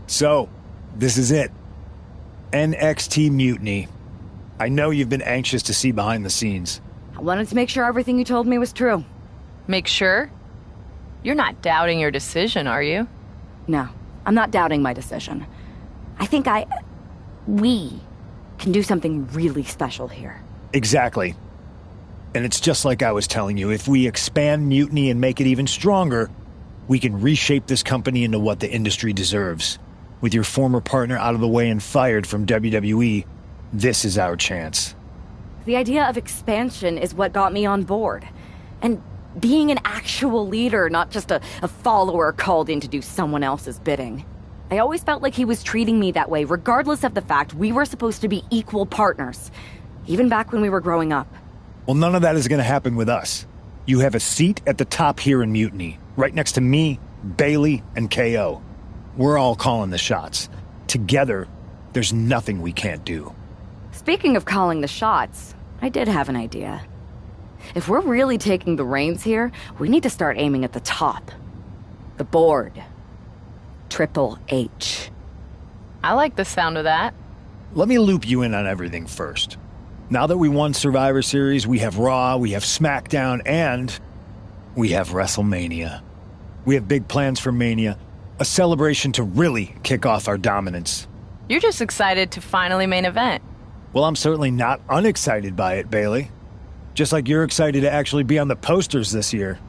So, this is it. NXT Mutiny. I know you've been anxious to see behind the scenes. I wanted to make sure everything you told me was true. Make sure? You're not doubting your decision, are you? No, I'm not doubting my decision. I think we can do something really special here. Exactly. And it's just like I was telling you, if we expand Mutiny and make it even stronger, we can reshape this company into what the industry deserves. With your former partner out of the way and fired from WWE, this is our chance. The idea of expansion is what got me on board. And being an actual leader, not just a follower called in to do someone else's bidding. I always felt like he was treating me that way, regardless of the fact we were supposed to be equal partners, even back when we were growing up. Well, none of that is going to happen with us. You have a seat at the top here in Mutiny, right next to me, Bailey, and KO. We're all calling the shots. Together, there's nothing we can't do. Speaking of calling the shots, I did have an idea. If we're really taking the reins here, we need to start aiming at the top. The board. Triple H. I like the sound of that. Let me loop you in on everything first. Now that we won Survivor Series, we have Raw, we have SmackDown, and we have WrestleMania. We have big plans for Mania, a celebration to really kick off our dominance. You're just excited to finally main event. Well, I'm certainly not unexcited by it, Bailey. Just like you're excited to actually be on the posters this year.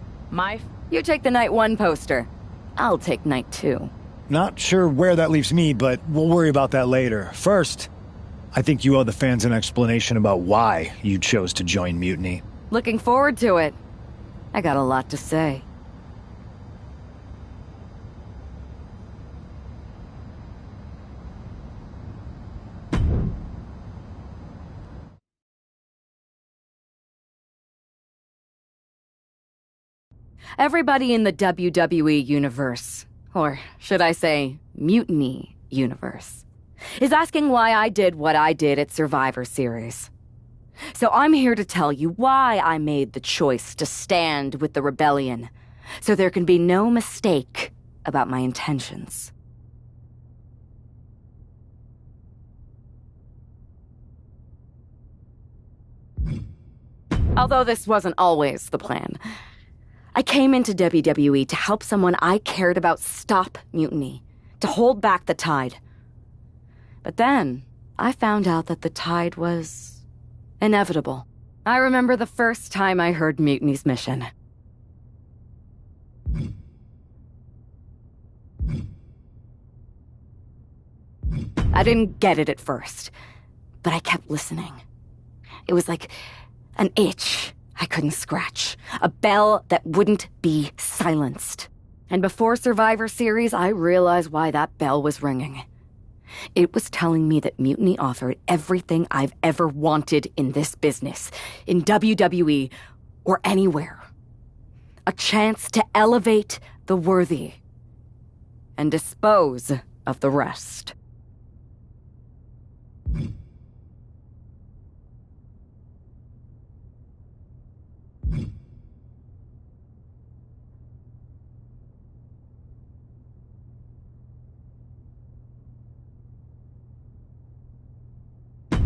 You take the night 1 poster. I'll take night 2. Not sure where that leaves me, but we'll worry about that later. First, I think you owe the fans an explanation about why you chose to join Mutiny. Looking forward to it. I got a lot to say. Everybody in the WWE universe, or should I say, Mutiny universe, is asking why I did what I did at Survivor Series. So I'm here to tell you why I made the choice to stand with the rebellion, so there can be no mistake about my intentions. Although this wasn't always the plan. I came into WWE to help someone I cared about stop mutiny, to hold back the tide. But then, I found out that the tide was inevitable. I remember the first time I heard Mutiny's mission. I didn't get it at first, but I kept listening. It was like an itch I couldn't scratch. A bell that wouldn't be silenced. And before Survivor Series, I realized why that bell was ringing. It was telling me that Mutiny offered everything I've ever wanted in this business, in WWE, or anywhere. A chance to elevate the worthy and dispose of the rest.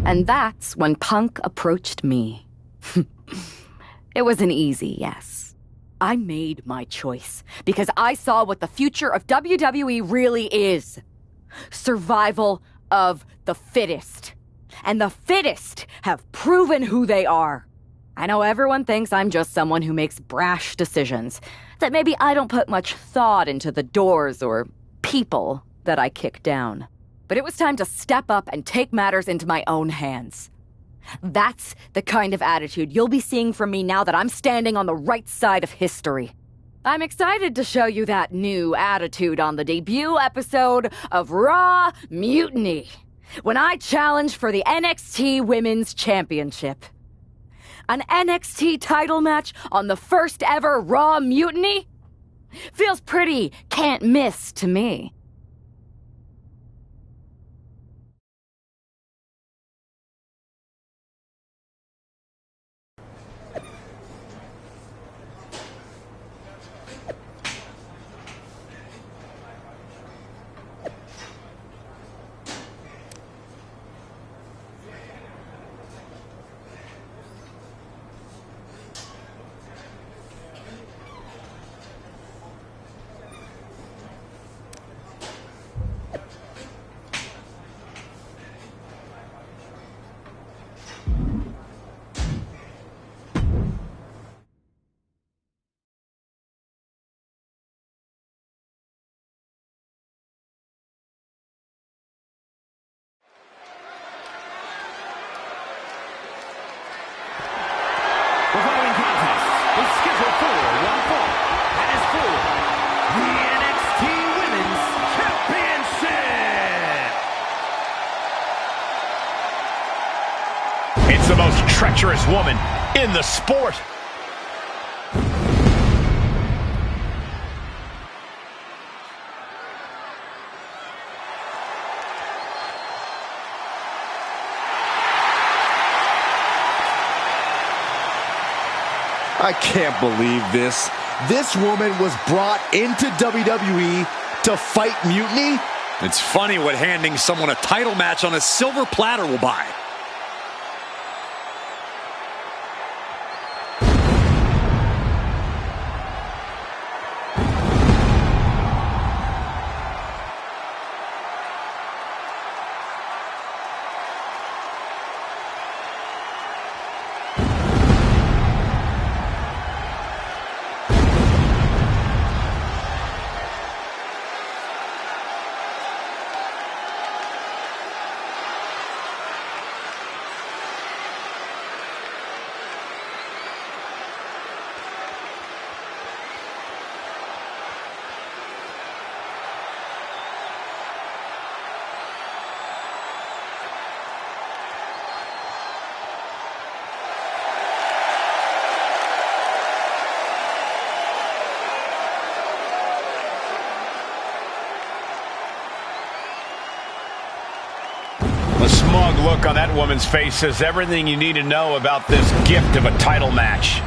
And that's when Punk approached me. It was an easy yes. I made my choice because I saw what the future of WWE really is. Survival of the fittest. And the fittest have proven who they are. I know everyone thinks I'm just someone who makes brash decisions, that maybe I don't put much thought into the doors or people that I kick down. But it was time to step up and take matters into my own hands. That's the kind of attitude you'll be seeing from me now that I'm standing on the right side of history. I'm excited to show you that new attitude on the debut episode of Raw Mutiny, when I challenge for the NXT Women's Championship. An NXT title match on the first ever Raw Mutiny? Feels pretty can't miss to me. treacherous woman in the sport. I can't believe this. This woman was brought into WWE to fight mutiny? It's funny what handing someone a title match on a silver platter will buy. The smug look on that woman's face says everything you need to know about this gift of a title match.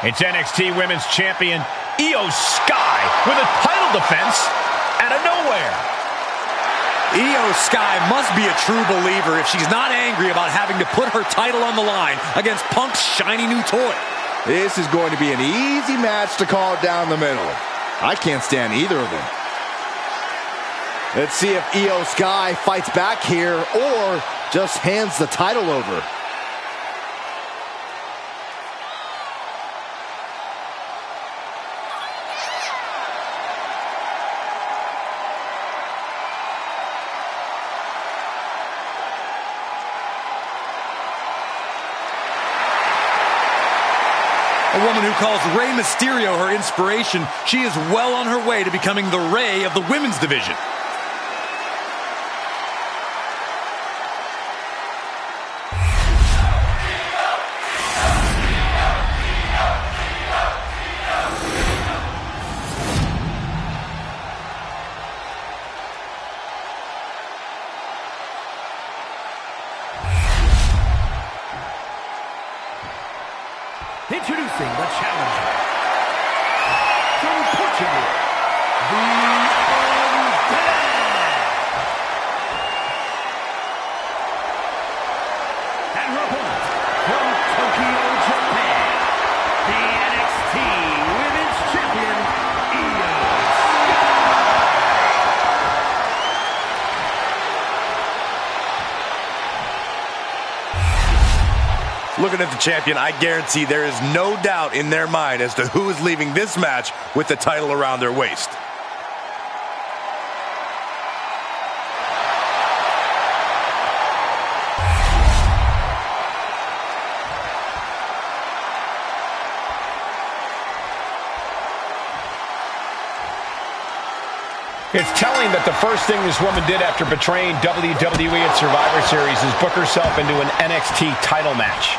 It's NXT Women's Champion Io Sky with a title defense out of nowhere. Io Sky must be a true believer if she's not angry about having to put her title on the line against Punk's shiny new toy. This is going to be an easy match to call down the middle. I can't stand either of them. Let's see if Io Sky fights back here or just hands the title over. A woman who calls Rey Mysterio her inspiration, she is well on her way to becoming the Rey of the women's division. Introducing the challenger from Portugal, the Undead. And her opponent from Tokyo, Japan, the NXT Women's Champion, Io Sky. Looking at the champion, I guarantee there is no doubt in their mind as to who is leaving this match with the title around their waist. It's telling that the first thing this woman did after betraying WWE at Survivor Series is book herself into an NXT title match.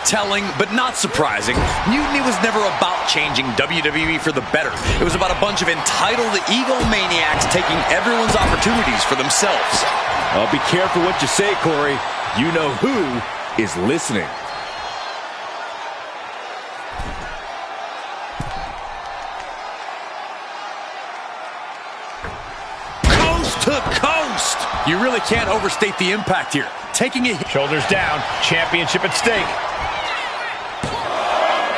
Telling, but not surprising, Mutiny was never about changing WWE for the better. It was about a bunch of entitled egomaniacs taking everyone's opportunities for themselves. Well, be careful what you say, Corey. You know who is listening. To coast. You really can't overstate the impact here. Taking it. Shoulders down, championship at stake.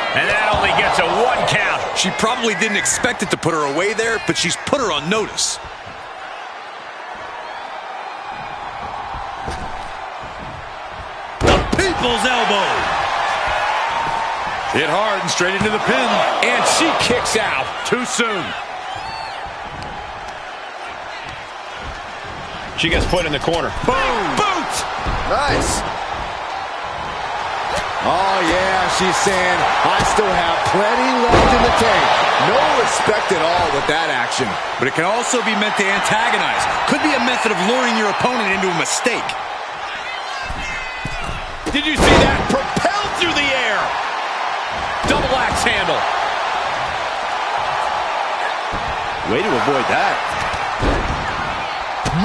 And that only gets a 1 count. She probably didn't expect it to put her away there, but she's put her on notice. The people's elbow. Hit hard and straight into the pin. And she kicks out too soon. She gets put in the corner. Boom! Boot! Nice. Oh, yeah, she's saying, I still have plenty left in the tank. No respect at all with that action. But it can also be meant to antagonize. Could be a method of luring your opponent into a mistake. Did you see that? Propelled through the air. Double axe handle. Way to avoid that.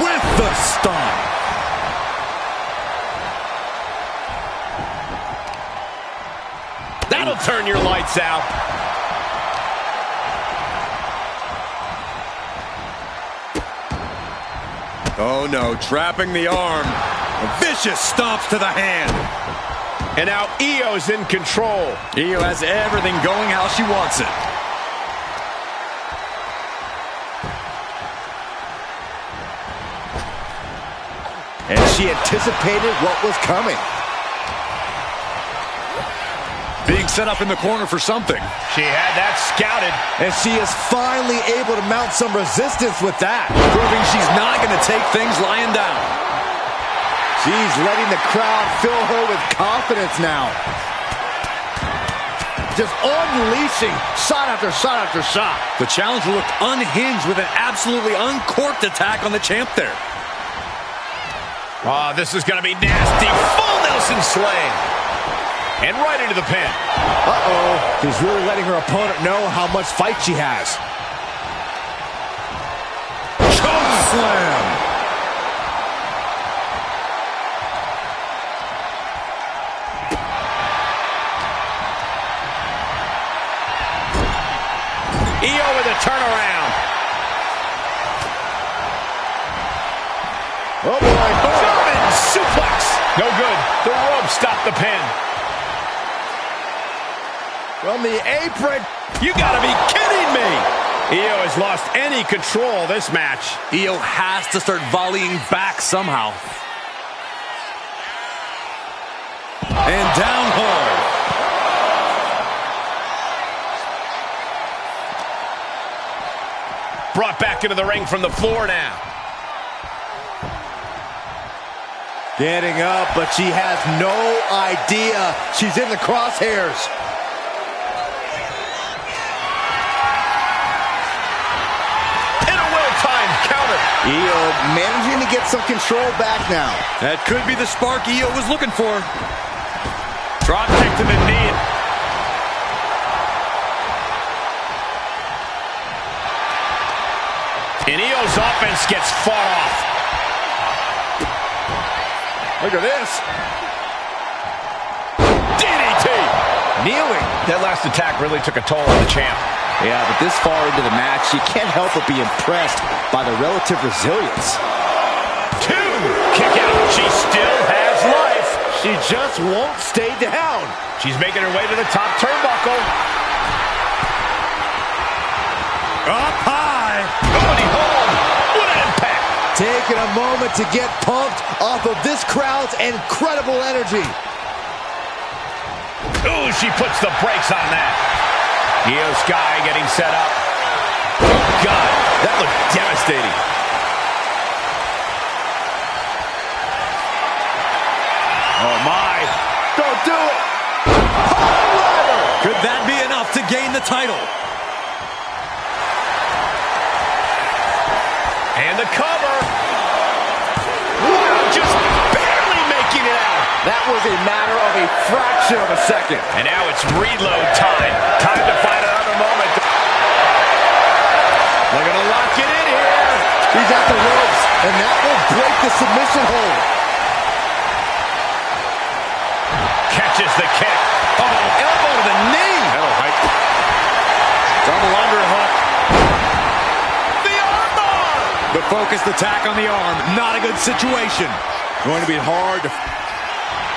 With the stomp. That'll turn your lights out. Oh no, trapping the arm. Vicious stomps to the hand. And now Io's in control. Io has everything going how she wants it. And she anticipated what was coming. Being set up in the corner for something. She had that scouted. And she is finally able to mount some resistance with that. Proving she's not going to take things lying down. She's letting the crowd fill her with confidence now. Just unleashing shot after shot after shot. The challenger looked unhinged with an absolutely uncorked attack on the champ there. Oh, this is going to be nasty. Full Nelson slam. And right into the pin. Uh-oh. She's really letting her opponent know how much fight she has. Choke slam. Io with a turnaround. Oh, boy. German suplex. No good. The rope stopped the pin. From the apron. You gotta be kidding me. Io has lost any control of this match. Io has to start volleying back somehow. And down hard. Brought back into the ring from the floor now. Getting up, but she has no idea she's in the crosshairs. And a well-timed counter. Io managing to get some control back now. That could be the spark Io was looking for. Drop kick to the knee. And Io's offense gets fought off. Look at this. DDT. Kneeling. That last attack really took a toll on the champ. Yeah, but this far into the match, you can't help but be impressed by the relative resilience. 2. Kick out. She still has life. She just won't stay down. She's making her way to the top turnbuckle. Up high. Nobody home. What an impact. Taking a moment to get pumped off of this crowd's incredible energy. Ooh, she puts the brakes on that. Io Sky getting set up. Oh, God, that looked devastating. Oh, my. Don't do it. Highlighter. Could that be enough to gain the title? And the cover. Wow, just barely making it out. That was a matter of a fraction of a second. And now it's reload time. Time to find another moment. They're going to lock it in here. He's at the ropes, and that will break the submission hold. Catches the kick. Oh, elbow to the knee. That'll hype. Double underhook. The armbar. The focused attack on the arm. Not a good situation. Going to be hard to...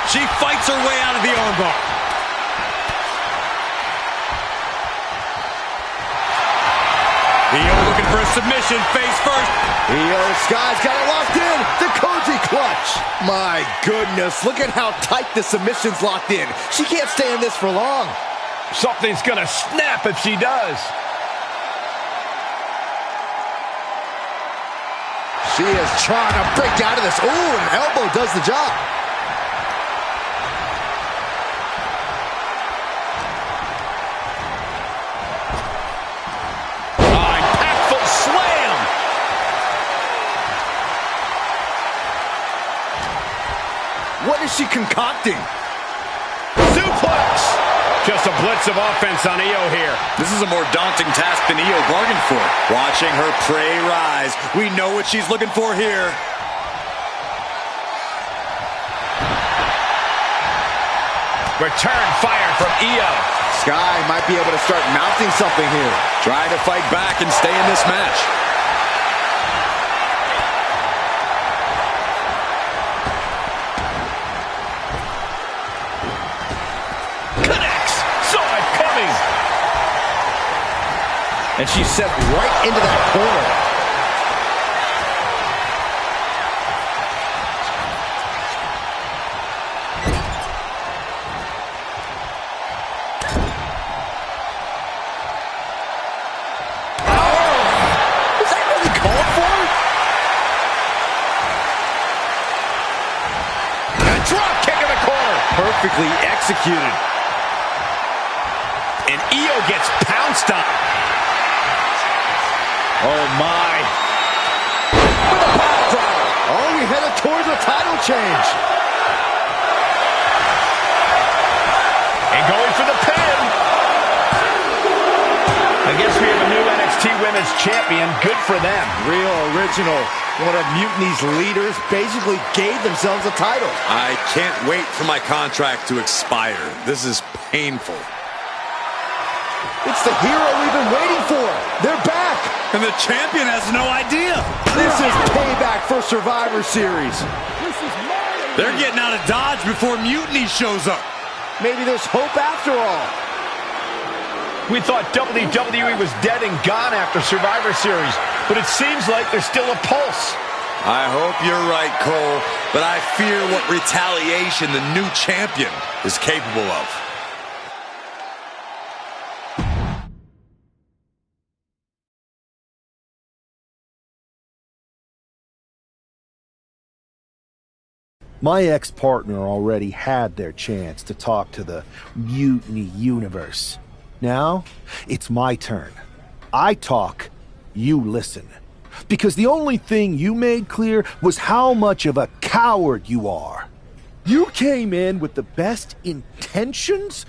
She fights her way out of the armbar. Io looking for a submission, face first. Io Sky's got it locked in. The Koji clutch. My goodness, look at how tight the submission's locked in. She can't stay in this for long. Something's going to snap if she does. She is trying to break out of this. Ooh, an elbow does the job. Impactful slam. What is she concocting? Suplex. Just a blitz of offense on Io here. This is a more daunting task than Io bargained for. Watching her prey rise. We know what she's looking for here. Return fire from Io. Sky might be able to start mounting something here. Trying to fight back and stay in this match. And she's set right into that corner. Oh! Was that really called for? A drop kick in the corner. Perfectly executed. And Io gets pounced on. Oh, my. With a pile driver. Oh, we headed towards a title change. And going for the pin. I guess we have a new NXT Women's Champion. Good for them. Real original. One of Mutiny's leaders basically gave themselves a title. I can't wait for my contract to expire. This is painful. It's the hero we've been waiting for. They're back. And the champion has no idea. This is payback for Survivor Series. They're getting out of Dodge before Mutiny shows up. Maybe there's hope after all. We thought WWE was dead and gone after Survivor Series, but it seems like there's still a pulse. I hope you're right, Cole, but I fear what retaliation the new champion is capable of. My ex-partner already had their chance to talk to the Mutiny Universe. Now, it's my turn. I talk, you listen. Because the only thing you made clear was how much of a coward you are. You came in with the best intentions?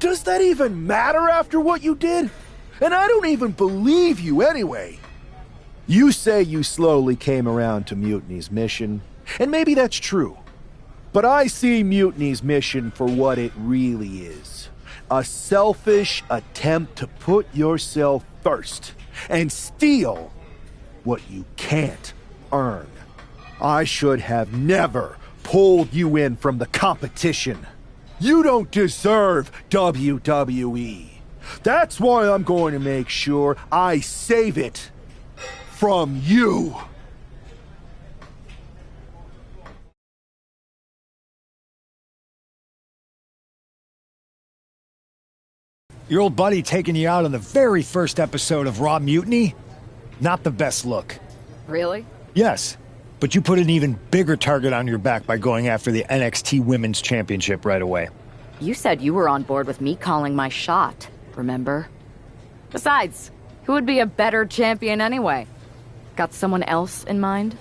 Does that even matter after what you did? And I don't even believe you anyway. You say you slowly came around to Mutiny's mission, and maybe that's true. But I see Mutiny's mission for what it really is. A selfish attempt to put yourself first and steal what you can't earn. I should have never pulled you in from the competition. You don't deserve WWE. That's why I'm going to make sure I save it from you. Your old buddy taking you out on the very first episode of Raw Mutiny? Not the best look. Really? Yes, but you put an even bigger target on your back by going after the NXT Women's Championship right away. You said you were on board with me calling my shot, remember? Besides, who would be a better champion anyway? Got someone else in mind?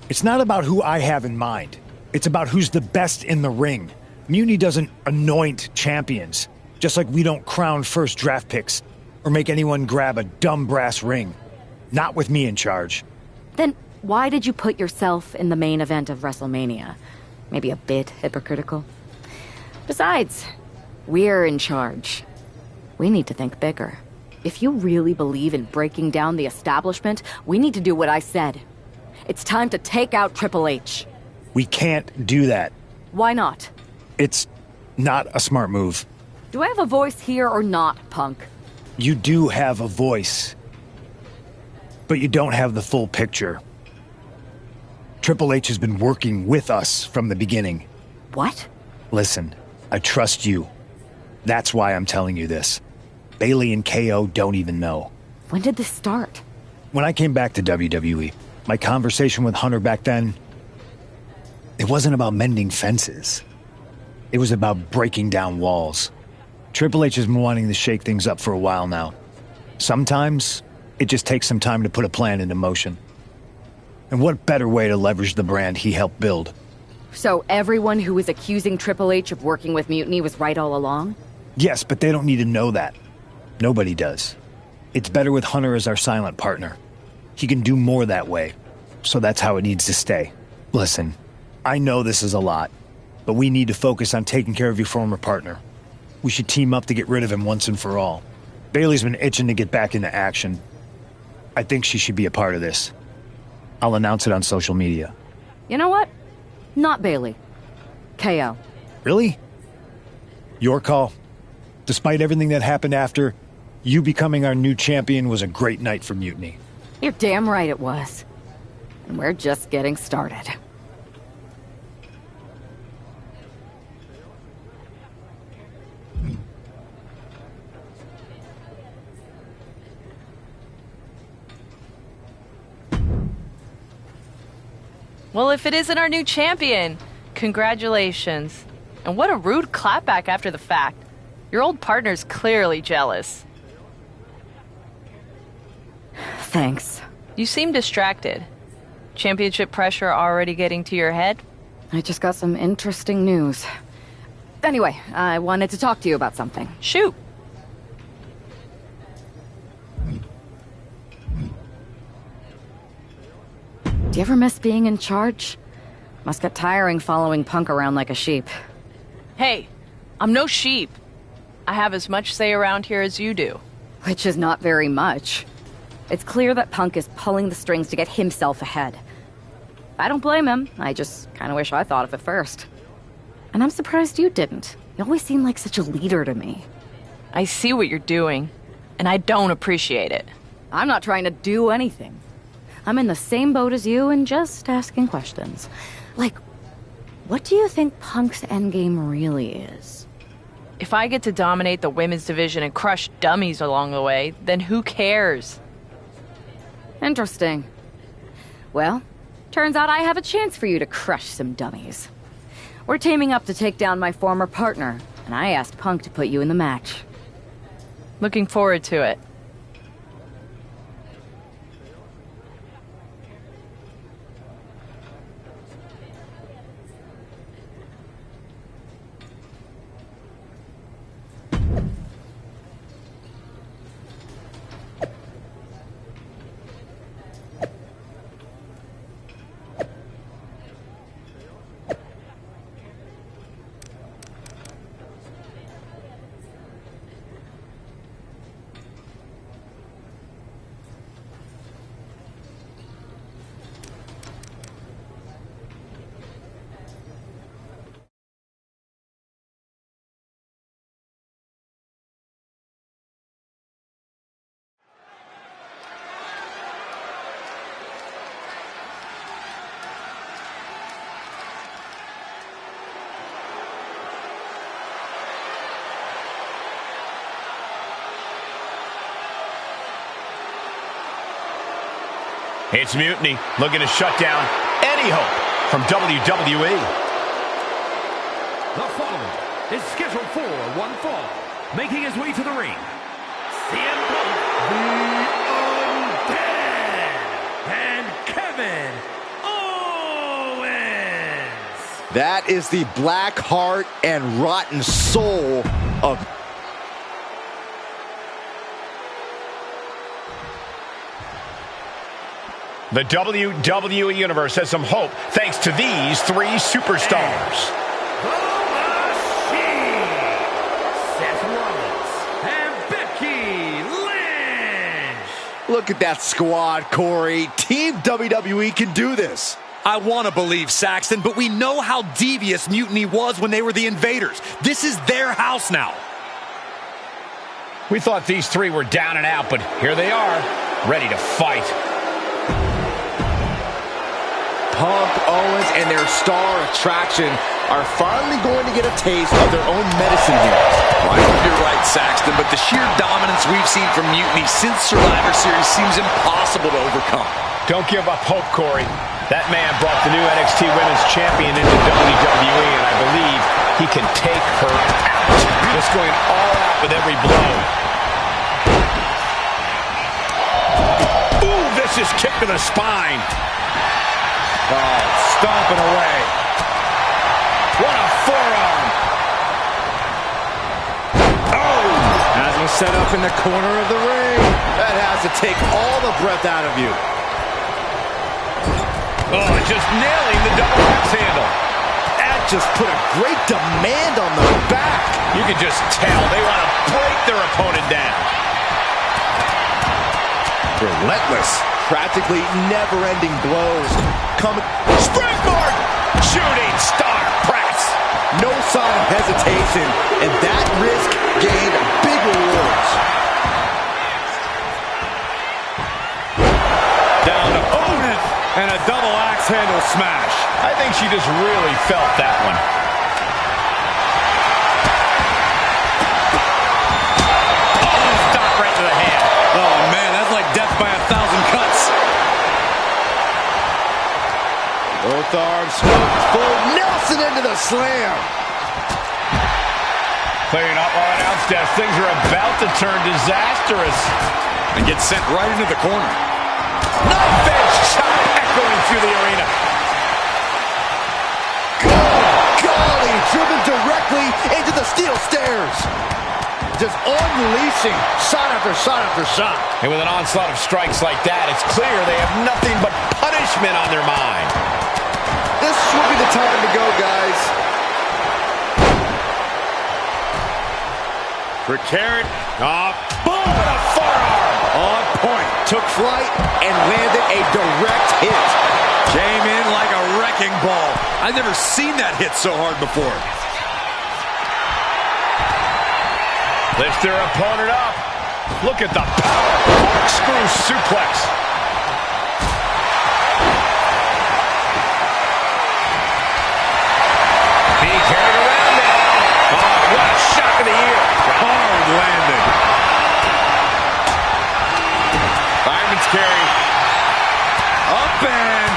It's not about who I have in mind. It's about who's the best in the ring. Mutiny doesn't anoint champions. Just like we don't crown first draft picks or make anyone grab a dumb brass ring. Not with me in charge. Then why did you put yourself in the main event of WrestleMania? Maybe a bit hypocritical. Besides, we're in charge. We need to think bigger. If you really believe in breaking down the establishment, we need to do what I said. It's time to take out Triple H. We can't do that. Why not? It's not a smart move. Do I have a voice here or not, punk? You do have a voice, but you don't have the full picture. Triple H has been working with us from the beginning. What? Listen, I trust you. That's why I'm telling you this. Bayley and KO don't even know. When did this start? When I came back to WWE, My conversation with Hunter back then, it wasn't about mending fences. It was about breaking down walls. Triple H has been wanting to shake things up for a while now. Sometimes, it just takes some time to put a plan into motion. And what better way to leverage the brand he helped build? So everyone who was accusing Triple H of working with Mutiny was right all along? Yes, but they don't need to know that. Nobody does. It's better with Hunter as our silent partner. He can do more that way, so that's how it needs to stay. Listen, I know this is a lot, but we need to focus on taking care of your former partner. We should team up to get rid of him once and for all. Bailey's been itching to get back into action. I think she should be a part of this. I'll announce it on social media. You know what? Not Bailey. KO. Really? Your call? Despite everything that happened after, you becoming our new champion was a great night for Mutiny. You're damn right it was. And we're just getting started. Well, if it isn't our new champion, congratulations. And what a rude clapback after the fact. Your old partner's clearly jealous. Thanks. You seem distracted. Championship pressure already getting to your head? I just got some interesting news. Anyway, I wanted to talk to you about something. Shoot. Do you ever miss being in charge? Must get tiring following Punk around like a sheep. Hey, I'm no sheep. I have as much say around here as you do. Which is not very much. It's clear that Punk is pulling the strings to get himself ahead. I don't blame him. I just kind of wish I thought of it first. And I'm surprised you didn't. You always seem like such a leader to me. I see what you're doing, and I don't appreciate it. I'm not trying to do anything. I'm in the same boat as you and just asking questions. Like, what do you think Punk's endgame really is? If I get to dominate the women's division and crush dummies along the way, then who cares? Interesting. Well, turns out I have a chance for you to crush some dummies. We're teaming up to take down my former partner, and I asked Punk to put you in the match. Looking forward to it. It's Mutiny looking to shut down any hope from WWE. The following is scheduled for one fall. Making his way to the ring, CM Punk, the Undead, and Kevin Owens. That is the black heart and rotten soul of... The WWE Universe has some hope thanks to these three superstars. The Machine, Seth Rollins, and Becky Lynch. Look at that squad, Corey. Team WWE can do this. I want to believe, Saxton, but we know how devious Mutiny was when they were the Invaders. This is their house now. We thought these three were down and out, but here they are, ready to fight. Punk, Owens, and their star attraction are finally going to get a taste of their own medicine here. Well, I hope you're right, Saxton, but the sheer dominance we've seen from Mutiny since Survivor Series seems impossible to overcome. Don't give up hope, Corey. That man brought the new NXT Women's Champion into WWE, and I believe he can take her out. Just going all out with every blow. Ooh, vicious kick to the spine. Oh, stomping away. What a forearm. Oh! Has him set up in the corner of the ring. That has to take all the breath out of you. Oh, just nailing the double axe handle. That just put a great demand on the back. You can just tell they want to break their opponent down. Relentless, practically never-ending blows. Coming. Springboard! Shooting star press. No sign of hesitation, and that risk gained big rewards. Down to opponent. And a double axe handle smash. I think she just really felt that one. Oh, stop right to the hand. Oh, man, that's like death by 1,000 cuts. Both arms smoked full. Nelson into the slam. Clearing up our announce desk. Things are about to turn disastrous. And get sent right into the corner. Knife edge shot echoing through the arena. Golly, driven directly into the steel stairs. Just unleashing shot after shot after shot. And with an onslaught of strikes like that, it's clear they have nothing but punishment on their mind. This will be the time to go, guys. For Carrot. Boom! What a forearm! On point. Took flight and landed a direct hit. Came in like a wrecking ball. I've never seen that hit so hard before. Lifts their opponent up. Look at the power. Corkscrew suplex. Being carried around now. Oh, what a shock of the ear. Hard landing. Fireman's carry. Up and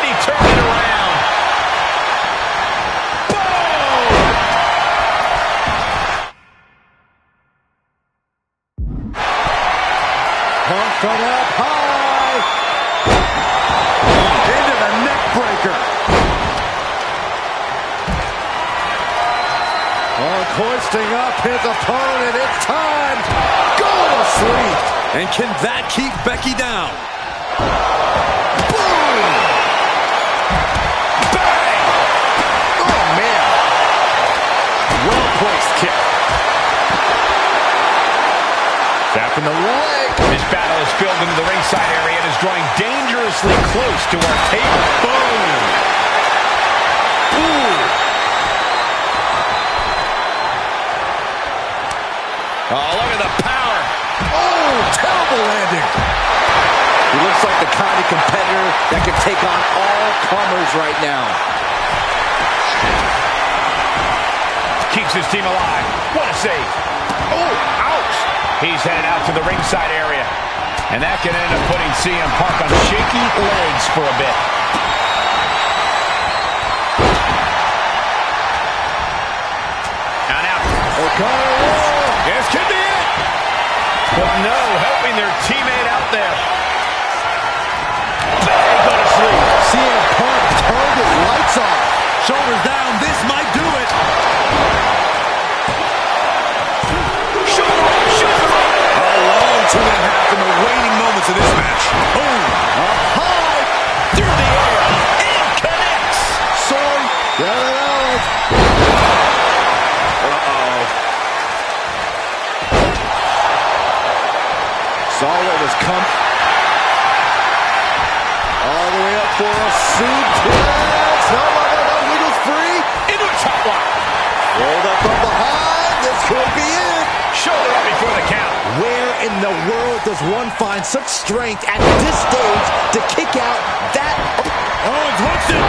he turned it around. Boom! Pump from up high. Into the neck breaker. Hoisting up his opponent. It's time. Go to sleep. And can that keep Becky down? Boom! Bang! Oh, man. Well-placed kick. Tapping the leg. This battle is filled into the ringside area and is drawing dangerously close to our table. Boom! Ooh! Oh, look at the power. Oh, terrible landing. He looks like the kind of competitor that can take on all comers right now. Keeps his team alive. What a save. Oh, ouch. He's headed out to the ringside area. And that can end up putting CM Punk on shaky legs for a bit. Now. O'Connor. This could be it. But no, helping their teammate out there. They go to sleep. CM Punk turned his lights off. Shoulders down. This might do it. A long 2.5 in the waning moments of this match. Boom. Up high. Through the air. And connects. Son. Saw what was coming. All the way up for a suplex. No, Wiggles free. Into a top lock. Rolled up from behind. This could be it. Shoulder up before the count. Where in the world does one find such strength at this stage to kick out that? Owens hooks it.